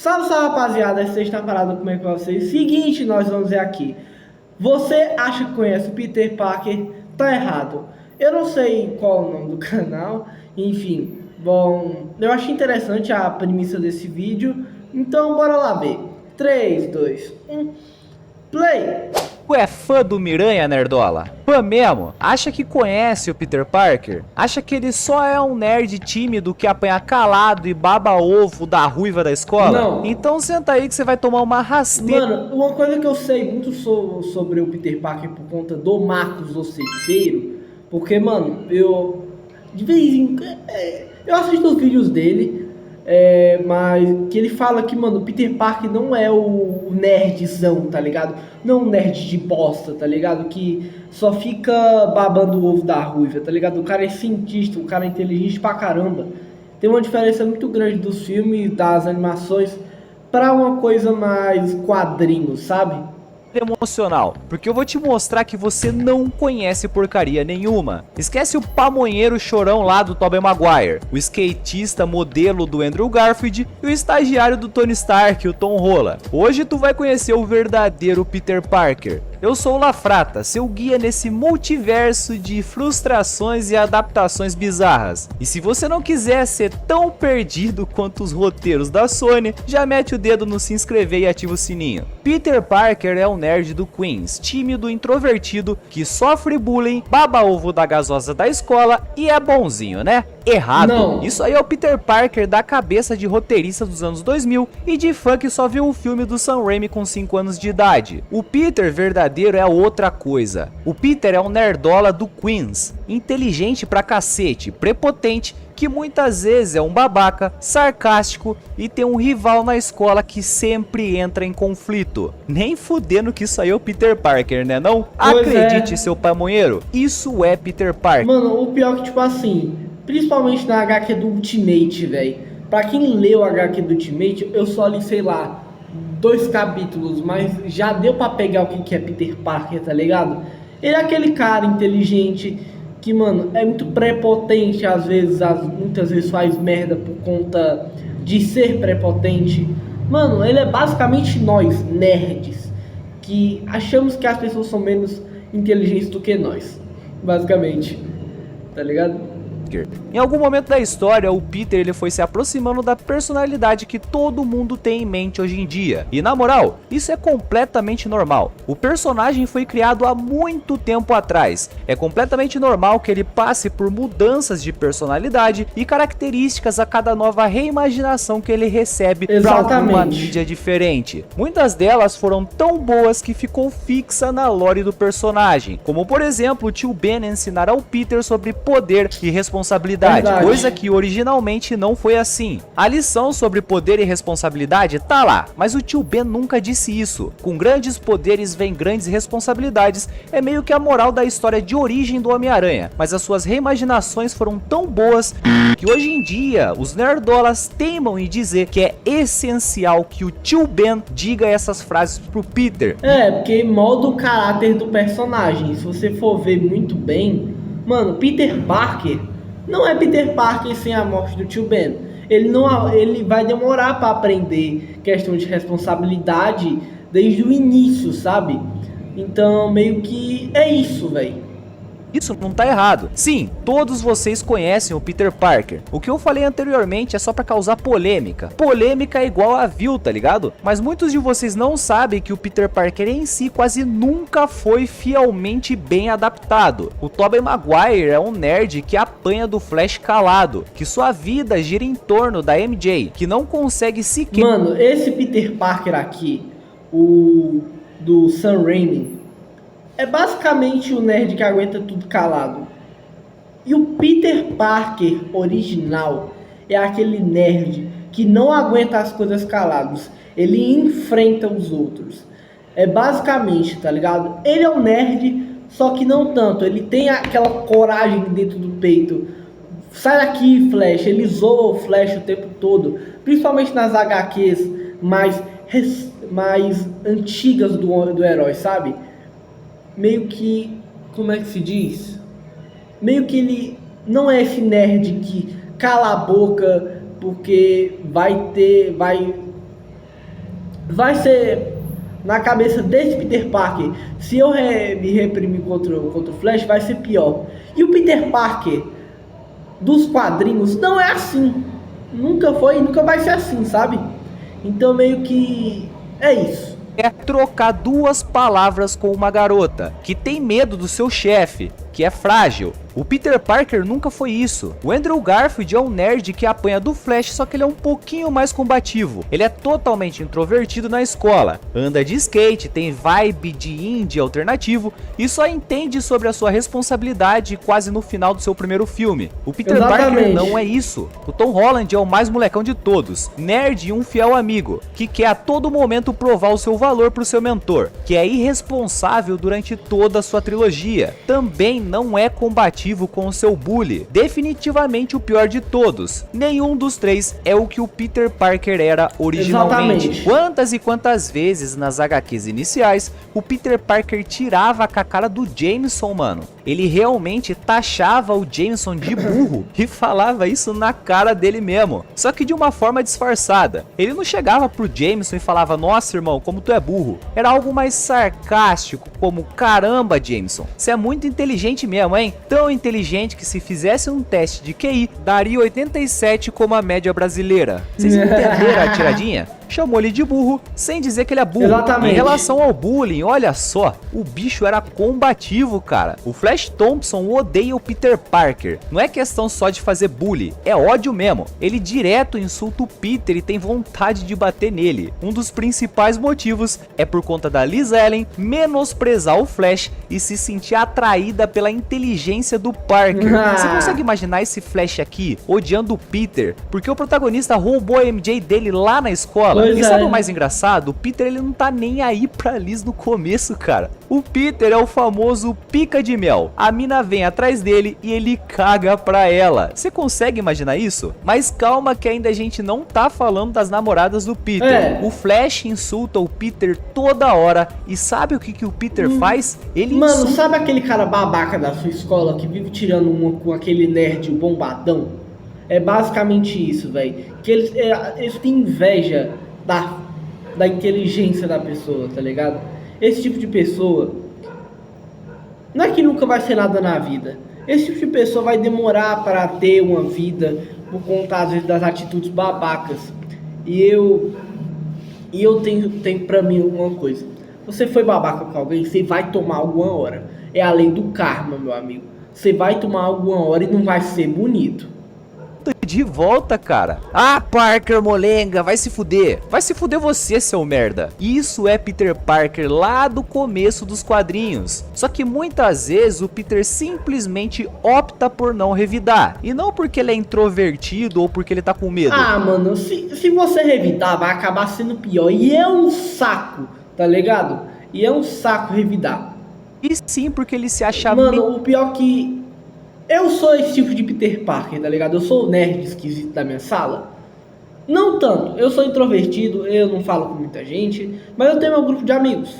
Salve, salve, rapaziada, vocês estão parados, como é que vai vocês? Seguinte, nós vamos ver aqui. Você acha que conhece o Peter Parker? Tá errado. Eu não sei qual é o nome do canal, enfim. Bom, eu achei interessante a premissa desse vídeo, então bora lá ver. 3, 2, 1, play! Tu é fã do Miranha, nerdola? Fã mesmo? Acha que conhece o Peter Parker? Acha que ele só é um nerd tímido que apanha calado e baba ovo da ruiva da escola? Não. Então senta aí que você vai tomar uma rasteira. Mano, uma coisa que eu sei muito sobre o Peter Parker por conta do Marcos o Ceifeiro, porque, mano, eu de vez em eu assisto os vídeos dele, mas que ele fala que, mano, o Peter Parker não é o nerdzão, tá ligado? Não um nerd de bosta, tá ligado? Que só fica babando o ovo da ruiva, tá ligado? O cara é cientista, o cara é inteligente pra caramba. Tem uma diferença muito grande dos filmes, das animações, pra uma coisa mais quadrinho, sabe? Emocional, porque eu vou te mostrar que você não conhece porcaria nenhuma. Esquece o pamonheiro chorão lá do Tobey Maguire, o skatista modelo do Andrew Garfield e o estagiário do Tony Stark, o Tom Holland. Hoje tu vai conhecer o verdadeiro Peter Parker. Eu sou o Lafrata, seu guia nesse multiverso de frustrações e adaptações bizarras. E se você não quiser ser tão perdido quanto os roteiros da Sony, já mete o dedo no se inscrever e ativa o sininho. Peter Parker é um nerd do Queens, tímido, introvertido, que sofre bullying, baba ovo da gasosa da escola e é bonzinho, né? Errado. Não. Isso aí é o Peter Parker da cabeça de roteirista dos anos 2000 e de fã que só viu o filme do Sam Raimi com 5 anos de idade. O Peter verdadeiro é outra coisa. O Peter é um nerdola do Queens, inteligente pra cacete, prepotente, que muitas vezes é um babaca, sarcástico e tem um rival na escola que sempre entra em conflito. Nem fudendo que isso aí é o Peter Parker, né não? Pois Acredite, é. seu pamonheiro, isso é Peter Parker. Mano, o pior é que, tipo assim, principalmente na HQ do Ultimate, velho. Pra quem leu a HQ do Ultimate, eu só li, sei lá, 2 capítulos, mas já deu pra pegar o que é Peter Parker, tá ligado? Ele é aquele cara inteligente que, mano, é muito prepotente às vezes, muitas vezes faz merda por conta de ser prepotente. Mano, ele é basicamente nós, nerds, que achamos que as pessoas são menos inteligentes do que nós, basicamente, tá ligado? Em algum momento da história, o Peter ele foi se aproximando da personalidade que todo mundo tem em mente hoje em dia. E na moral, isso é completamente normal. O personagem foi criado há muito tempo atrás. É completamente normal que ele passe por mudanças de personalidade e características a cada nova reimaginação que ele recebe para alguma mídia diferente. Muitas delas foram tão boas que ficou fixa na lore do personagem, como por exemplo o tio Ben ensinar ao Peter sobre poder e responsabilidade, coisa que originalmente não foi assim. A lição sobre poder e responsabilidade tá lá, mas o tio Ben nunca disse isso. Com grandes poderes vem grandes responsabilidades, é meio que a moral da história de origem do Homem-Aranha, mas as suas reimaginações foram tão boas que hoje em dia os nerdolas teimam em dizer que é essencial que o tio Ben diga essas frases pro Peter. Porque molda o caráter do personagem. Se você for ver muito bem, mano, Peter Parker não é Peter Parker sem a morte do tio Ben. Ele vai demorar para aprender questão de responsabilidade desde o início, sabe? Então, meio que é isso, velho. Isso não tá errado. Sim, todos vocês conhecem o Peter Parker. O que eu falei anteriormente é só pra causar polêmica. Polêmica é igual a view, tá ligado? Mas muitos de vocês não sabem que o Peter Parker em si quase nunca foi fielmente bem adaptado. O Tobey Maguire é um nerd que apanha do Flash calado, que sua vida gira em torno da MJ, que não consegue sequer... Mano, esse Peter Parker aqui, o do Sam Raimi, é basicamente o nerd que aguenta tudo calado. E o Peter Parker original é aquele nerd que não aguenta as coisas calados. Ele enfrenta os outros. É basicamente, tá ligado? Ele é um nerd, só que não tanto. Ele tem aquela coragem dentro do peito. Sai daqui, Flash. Ele zoa o Flash o tempo todo. Principalmente nas HQs mais antigas do herói, sabe? Meio que, como é que se diz? Meio que ele não é esse nerd que cala a boca porque vai vai ser na cabeça desse Peter Parker. Se eu me reprimir contra o Flash, vai ser pior. E o Peter Parker dos quadrinhos não é assim. Nunca foi e nunca vai ser assim, sabe? Então meio que é isso. É trocar duas palavras com uma garota que tem medo do seu chefe, que é frágil. O Peter Parker nunca foi isso. O Andrew Garfield é um nerd que apanha do Flash, só que ele é um pouquinho mais combativo. Ele é totalmente introvertido na escola, anda de skate, tem vibe de indie alternativo e só entende sobre a sua responsabilidade quase no final do seu primeiro filme. O Peter Parker não é isso. O Tom Holland é o mais molecão de todos, nerd e um fiel amigo, que quer a todo momento provar o seu valor pro seu mentor, que é irresponsável durante toda a sua trilogia. Também não é combativo com o seu bully, definitivamente o pior de todos. Nenhum dos três é o que o Peter Parker era originalmente. Exatamente. Quantas e quantas vezes nas HQs iniciais o Peter Parker tirava com a cara do Jameson, mano. Ele realmente taxava o Jameson de burro e falava isso na cara dele mesmo, só que de uma forma disfarçada. Ele não chegava pro Jameson e falava: nossa irmão, como tu é burro. Era algo mais sarcástico, como: caramba Jameson, você é muito inteligente mesmo, hein? Tão inteligente que se fizesse um teste de QI, daria 87 como a média brasileira. Vocês entenderam a tiradinha? Chamou ele de burro, sem dizer que ele é burro. Exatamente. Em relação ao bullying, olha só, o bicho era combativo, cara. O Flash Thompson odeia o Peter Parker. Não é questão só de fazer bullying, é ódio mesmo. Ele direto insulta o Peter e tem vontade de bater nele. Um dos principais motivos é por conta da Liz Ellen menosprezar o Flash e se sentir atraída pela inteligência do Parker. Você consegue imaginar esse Flash aqui odiando o Peter porque o protagonista roubou a MJ dele lá na escola? E sabe o mais engraçado? O Peter ele não tá nem aí pra Liz no começo, cara. O Peter é o famoso pica de mel. A mina vem atrás dele e ele caga pra ela. Você consegue imaginar isso? Mas calma que ainda a gente não tá falando das namoradas do Peter. O Flash insulta o Peter toda hora. E sabe o que o Peter faz? Ele Mano, sabe aquele cara babaca da sua escola que vive tirando uma com aquele nerd bombadão? É basicamente isso, velho. Que eles têm inveja da inteligência da pessoa, tá ligado? Esse tipo de pessoa não é que nunca vai ser nada na vida. Esse tipo de pessoa vai demorar para ter uma vida por conta, às vezes, das atitudes babacas. E eu tenho pra mim uma coisa: você foi babaca com alguém, você vai tomar alguma hora. É a lei do karma, meu amigo. Você vai tomar alguma hora e não vai ser bonito. De volta, cara. Ah, Parker molenga, vai se fuder. Vai se fuder você, seu merda. Isso é Peter Parker lá do começo dos quadrinhos. Só que muitas vezes o Peter simplesmente opta por não revidar. E não porque ele é introvertido ou porque ele tá com medo. Ah, mano, se você revidar, vai acabar sendo pior. E é um saco, tá ligado? E é um saco revidar. E sim, porque ele se acha... Mano, o pior que... eu sou esse tipo de Peter Parker, tá ligado? Eu sou o nerd esquisito da minha sala. Não tanto, eu sou introvertido, eu não falo com muita gente, mas eu tenho meu grupo de amigos.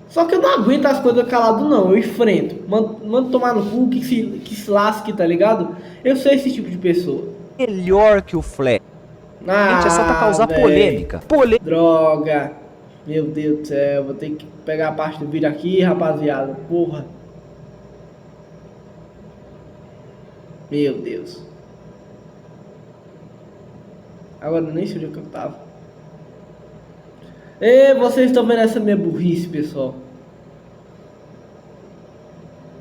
Só que eu não aguento as coisas calado não, eu enfrento. Mando tomar no cu, que se lasque, tá ligado? Eu sou esse tipo de pessoa. Melhor que o Flash. Gente, é só pra causar polêmica. Droga. Meu Deus do céu, vou ter que pegar a parte do vídeo aqui, rapaziada. Porra. Meu Deus. Agora eu nem sei onde que eu tava. E vocês estão vendo essa minha burrice, pessoal?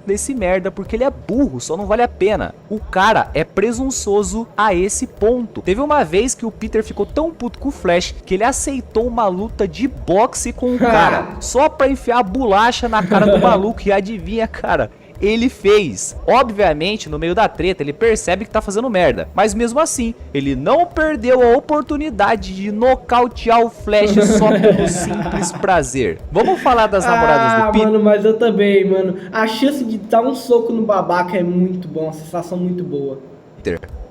Desse merda porque ele é burro, só não vale a pena. O cara é presunçoso a esse ponto. Teve uma vez que o Peter ficou tão puto com o Flash que ele aceitou uma luta de boxe com o cara só pra enfiar a bolacha na cara do maluco. E adivinha, cara, ele fez. Obviamente, no meio da treta, ele percebe que tá fazendo merda, mas mesmo assim, ele não perdeu a oportunidade de nocautear o Flash só pelo simples prazer. Vamos falar das namoradas do Peter? Mano, mas eu também, mano. A chance de dar um soco no babaca é muito bom, uma sensação muito boa.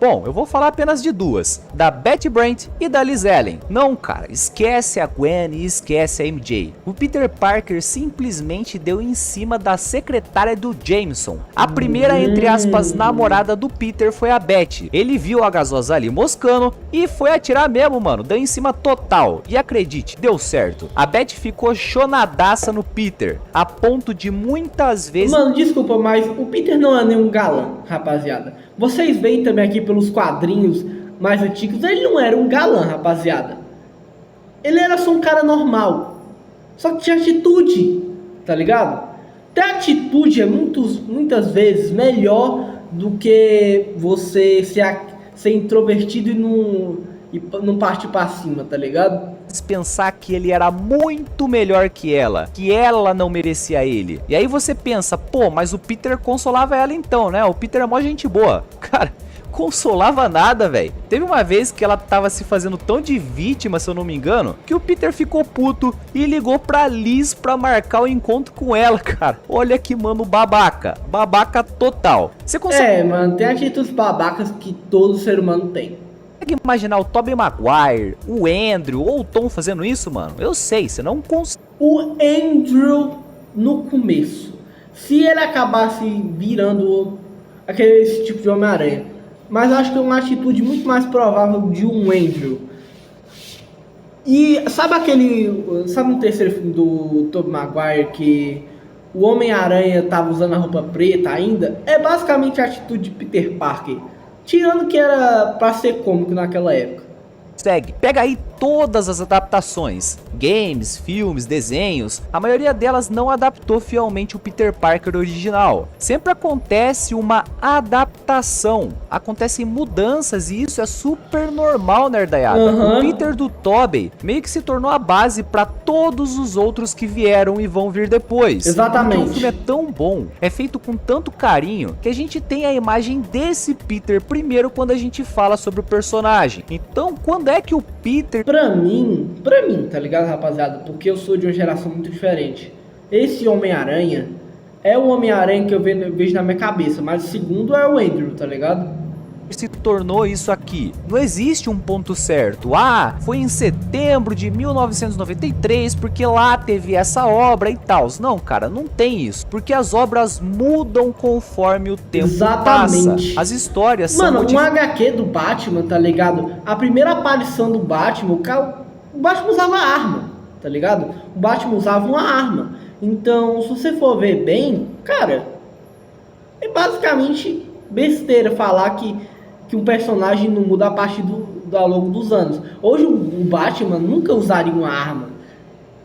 Bom, eu vou falar apenas de duas, da Betty Brant e da Liz Allen. Não, cara, esquece a Gwen e esquece a MJ. O Peter Parker simplesmente deu em cima da secretária do Jameson. A primeira, entre aspas, namorada do Peter foi a Betty. Ele viu a gasosa ali moscando e foi atirar mesmo, mano. Deu em cima total. E acredite, deu certo. A Betty ficou chonadaça no Peter, a ponto de muitas vezes... Mano, desculpa, mas o Peter não é nenhum galã, rapaziada. Vocês veem também aqui pelos quadrinhos mais antigos, ele não era um galã, rapaziada. Ele era só um cara normal. Só que tinha atitude, tá ligado? Ter atitude é muitas vezes melhor do que você ser introvertido e não partir pra cima, tá ligado? Pensar que ele era muito melhor que ela não merecia ele. E aí você pensa, pô, mas o Peter consolava ela então, né? O Peter é mó gente boa. Cara, consolava nada, velho. Teve uma vez que ela tava se fazendo tão de vítima, se eu não me engano, que o Peter ficou puto e ligou pra Liz pra marcar o encontro com ela, cara. Olha que mano babaca. Babaca total. Você consegue... mano, tem atitudes babacas que todo ser humano tem. Consegue imaginar o Tobey Maguire, o Andrew ou o Tom fazendo isso, mano? Eu sei, você não consegue. O Andrew, no começo, se ele acabasse virando esse tipo de Homem-Aranha, mas eu acho que é uma atitude muito mais provável de um Andrew. E sabe no terceiro filme do Tobey Maguire que o Homem-Aranha tava usando a roupa preta ainda? É basicamente a atitude de Peter Parker. Tirando que era pra ser cômico naquela época. Segue. Pega aí todas as adaptações, games, filmes, desenhos, a maioria delas não adaptou fielmente o Peter Parker original. Sempre acontece uma adaptação, acontecem mudanças e isso é super normal, nerdaiada. O Peter do Tobey meio que se tornou a base para todos os outros que vieram e vão vir depois. Exatamente. Porque o filme é tão bom, é feito com tanto carinho, que a gente tem a imagem desse Peter primeiro quando a gente fala sobre o personagem. Então, quando é que o Peter... Pra mim, tá ligado, rapaziada? Porque eu sou de uma geração muito diferente. Esse Homem-Aranha é o Homem-Aranha que eu vejo na minha cabeça, mas o segundo é o Andrew, tá ligado? Se tornou isso aqui. Não existe um ponto certo. Ah, foi em setembro de 1993 porque lá teve essa obra e tal. Não, cara, não tem isso. Porque as obras mudam conforme o tempo passa. As histórias são... Mano, um HQ do Batman, tá ligado? A primeira aparição do Batman, o Batman usava arma, tá ligado? O Batman usava uma arma. Então, se você for ver bem, cara, é basicamente besteira falar que um personagem não muda a partir ao longo dos anos. Hoje o Batman nunca usaria uma arma,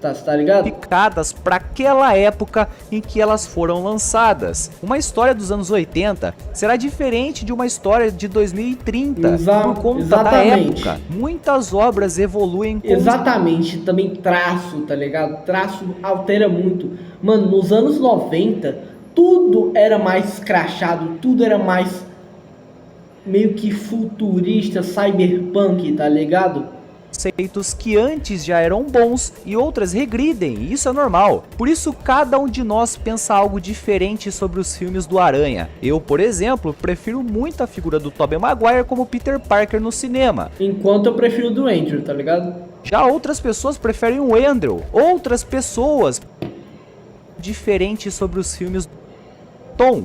tá ligado? Picadas para aquela época em que elas foram lançadas. Uma história dos anos 80 será diferente de uma história de 2030 por conta da época. Muitas obras evoluem. Exatamente, também traço, tá ligado? Traço altera muito. Mano, nos anos 90, tudo era mais escrachado, tudo era mais meio que futurista, cyberpunk, tá ligado? Conceitos que antes já eram bons e outras regridem, e isso é normal. Por isso cada um de nós pensa algo diferente sobre os filmes do Aranha. Eu, por exemplo, prefiro muito a figura do Tobey Maguire como Peter Parker no cinema. Enquanto eu prefiro do Andrew, tá ligado? Já outras pessoas preferem o Andrew. Outras pessoas diferentes sobre os filmes do Tom,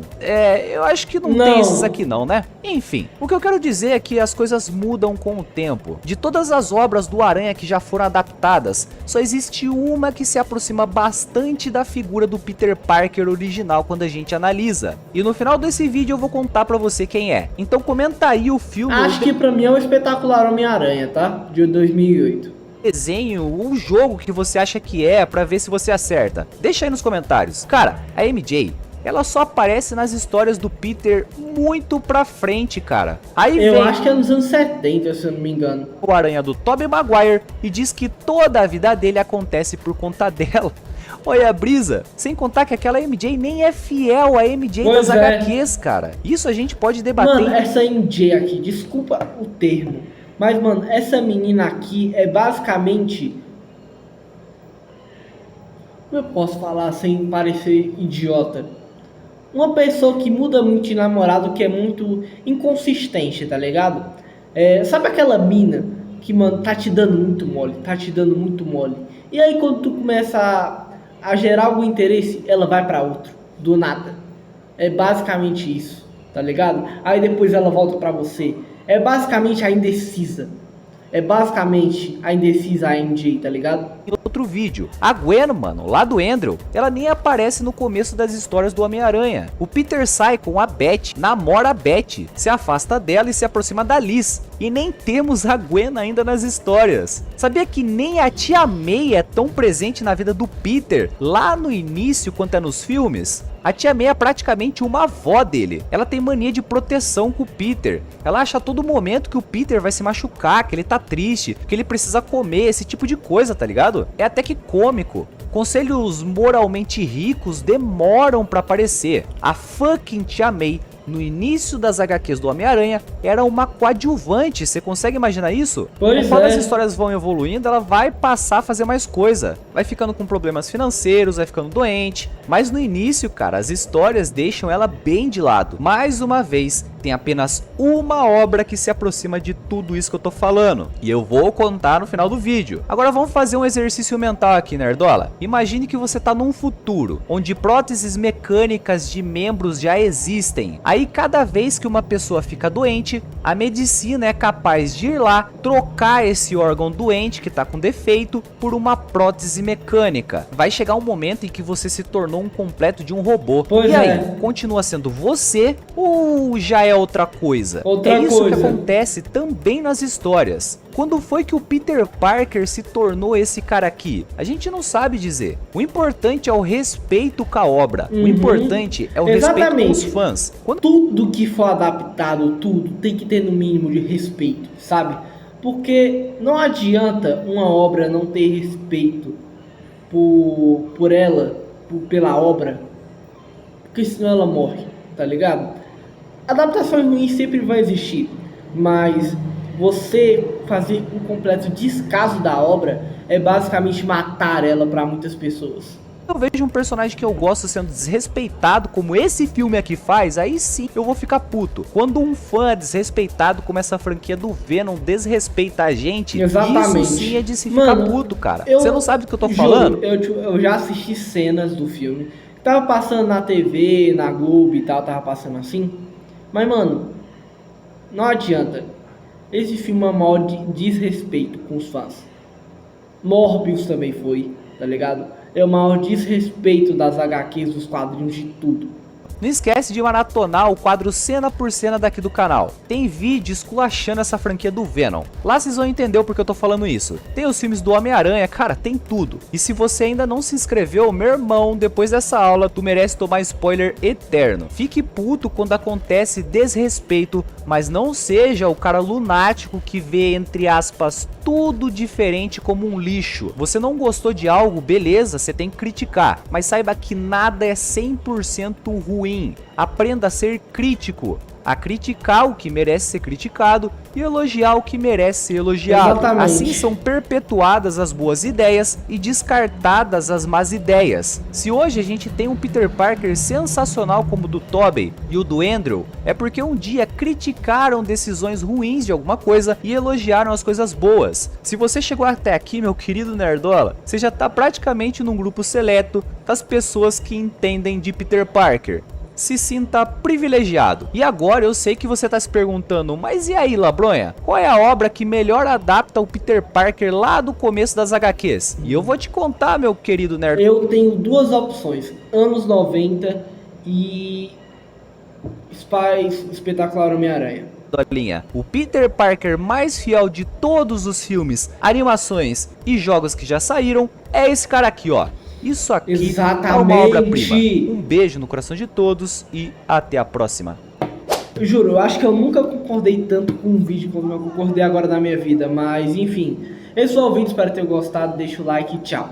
eu acho que não tem esses aqui não, né? Enfim, o que eu quero dizer é que as coisas mudam com o tempo. De todas as obras do Aranha que já foram adaptadas, só existe uma que se aproxima bastante da figura do Peter Parker original quando a gente analisa. E no final desse vídeo eu vou contar pra você quem é. Então comenta aí o filme... Acho que pra mim é o Espetacular Homem-Aranha, tá? De 2008. Desenho, um jogo que você acha que é, pra ver se você acerta. Deixa aí nos comentários. Cara, a MJ... ela só aparece nas histórias do Peter muito pra frente, cara. Aí eu acho que é nos anos 70, se eu não me engano. O Aranha do Tobey Maguire e diz que toda a vida dele acontece por conta dela. Olha a brisa, sem contar que aquela MJ nem é fiel à MJ das HQs, cara. Isso a gente pode debater. Mano, essa MJ aqui, desculpa o termo, mas mano, essa menina aqui é basicamente... como eu posso falar sem parecer idiota? uma pessoa que muda muito de namorado, que é muito inconsistente, tá ligado? Sabe aquela mina que, mano, tá te dando muito mole, tá te dando muito mole. E aí quando tu começa a gerar algum interesse, ela vai pra outro, do nada. É basicamente isso, tá ligado? Aí depois ela volta pra você. É basicamente a indecisa. É basicamente a indecisa a MJ, tá ligado? Em outro vídeo. A Gwen, mano, lá do Andrew, ela nem aparece no começo das histórias do Homem-Aranha. O Peter sai com a Beth, namora a Beth, se afasta dela e se aproxima da Liz. E nem temos a Gwen ainda nas histórias. Sabia que nem a tia May é tão presente na vida do Peter, lá no início quanto é nos filmes? A tia May é praticamente uma avó dele. Ela tem mania de proteção com o Peter. Ela acha a todo momento que o Peter vai se machucar, que ele tá triste, que ele precisa comer, esse tipo de coisa, tá ligado? É até que cômico. Conselhos moralmente ricos demoram pra aparecer. A fucking tia May, no início das HQs do Homem-Aranha, era uma coadjuvante. Você consegue imaginar isso? Conforme as histórias vão evoluindo, ela vai passar a fazer mais coisa. Vai ficando com problemas financeiros, vai ficando doente. Mas no início, cara, as histórias deixam ela bem de lado. Mais uma vez, tem apenas uma obra que se aproxima de tudo isso que eu tô falando. E eu vou contar no final do vídeo. Agora vamos fazer um exercício mental aqui, nerdola. Imagine que você tá num futuro, onde próteses mecânicas de membros já existem. Aí cada vez que uma pessoa fica doente, a medicina é capaz de ir lá, trocar esse órgão doente que tá com defeito por uma prótese mecânica. Vai chegar um momento em que você se tornou um completo de um robô. E aí, continua sendo você ou já é outra coisa? É isso que acontece também nas histórias. Quando foi que o Peter Parker se tornou esse cara aqui? A gente não sabe dizer. O importante é o respeito com a obra. O importante é o respeito com os fãs. Tudo que for adaptado, tudo tem que ter no mínimo de respeito, sabe? Porque não adianta uma obra não ter respeito por ela, pela obra, porque senão ela morre, tá ligado? Adaptações ruins sempre vai existir, mas você fazer um completo descaso da obra é basicamente matar ela para muitas pessoas. Eu vejo um personagem que eu gosto sendo desrespeitado, como esse filme aqui faz, aí sim eu vou ficar puto. Quando um fã é desrespeitado, como essa franquia do Venom desrespeita a gente, isso sim é de se ficar puto, cara. Você não sabe do que eu tô falando? Eu já assisti cenas do filme, tava passando na TV, na Globo e tal, tava passando assim. Mas, mano, não adianta. Esse filme é um maior desrespeito com os fãs. Morbius também foi, tá ligado? É o maior desrespeito das HQs, dos quadrinhos, de tudo. Não esquece de maratonar o quadro cena por cena daqui do canal. Tem vídeo esculachando essa franquia do Venom. Lá vocês vão entender o porquê eu tô falando isso. Tem os filmes do Homem-Aranha, cara, tem tudo. E se você ainda não se inscreveu, meu irmão, depois dessa aula, tu merece tomar spoiler eterno. Fique puto quando acontece desrespeito, mas não seja o cara lunático que vê, entre aspas, tudo diferente como um lixo. Você não gostou de algo, beleza, você tem que criticar. Mas saiba que nada é 100% ruim. Aprenda a ser crítico, a criticar o que merece ser criticado e elogiar o que merece ser elogiado. Exatamente. Assim são perpetuadas as boas ideias e descartadas as más ideias. Se hoje a gente tem um Peter Parker sensacional como o do Tobey e o do Andrew, é porque um dia criticaram decisões ruins de alguma coisa e elogiaram as coisas boas. Se você chegou até aqui, meu querido nerdola, você já está praticamente num grupo seleto das pessoas que entendem de Peter Parker. Se sinta privilegiado. E agora eu sei que você está se perguntando, mas e aí, Labronha? Qual é a obra que melhor adapta o Peter Parker lá do começo das HQs? E eu vou te contar, meu querido nerd. Eu tenho duas opções, anos 90 e Espetacular Homem-Aranha. O Peter Parker mais fiel de todos os filmes, animações e jogos que já saíram é esse cara aqui, ó. Isso aqui é uma obra-prima. Um beijo no coração de todos e até a próxima. Eu juro, eu acho que eu nunca concordei tanto com um vídeo como eu concordei agora na minha vida. Mas enfim, esse foi o vídeo, espero ter gostado. Deixa o like e tchau.